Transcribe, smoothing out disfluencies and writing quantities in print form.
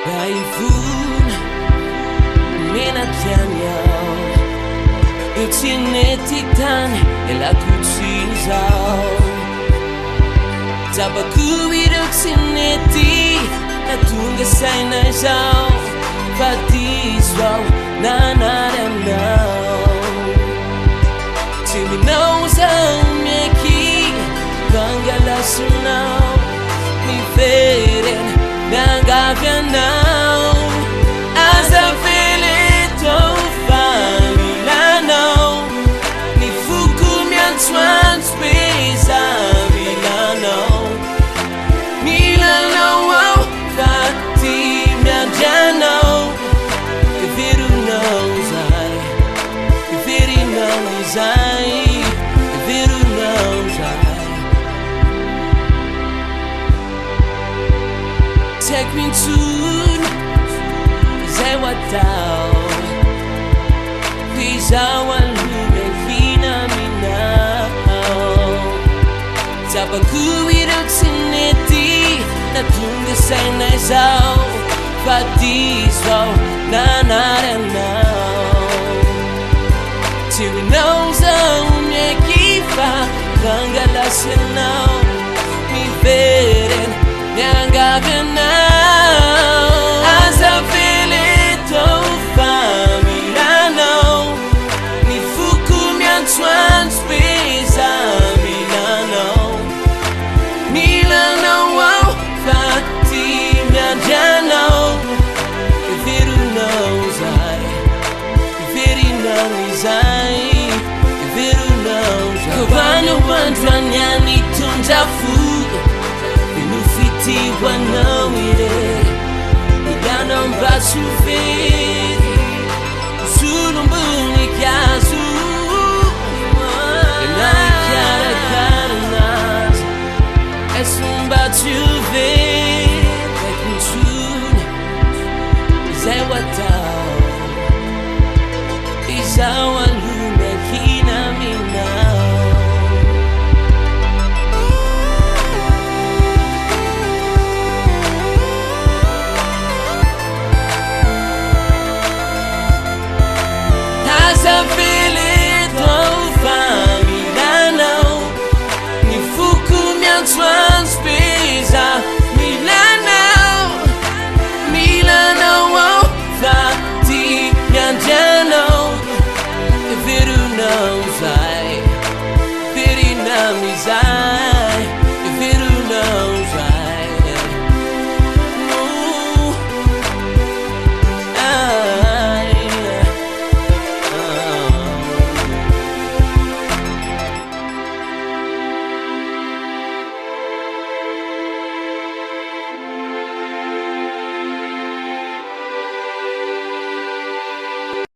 Raivon menakyanyaw Utsinetitan elakutsizao Tabakuiruksineti natunga sainazao Vadizao nanarandao Timinauzao mieki Vangalasunao Miverena Nangavianao As I feel it, oh, familano Ni fuku miantuan spesa Milano Milano, oh, fati mianjano If it knows I If it knows I If it knows I Take me to Zewatao Pizawalume Vinamina Tabakuiruksineti Natunga sainazao Vadizao Nanarandao Tirinozao Miekifa Vangalasenao Miverena Nangavianao As I feel it, oh, familano Ni fuku miantuan spesa Milano Milano, oh, fati mianjano If it knows I If it knows I If it knows I Kavano wandranyani tunjafu Wanawire Ilana mbasufiri Sulumbuni kazu Enai kiara karanas Esumba tuve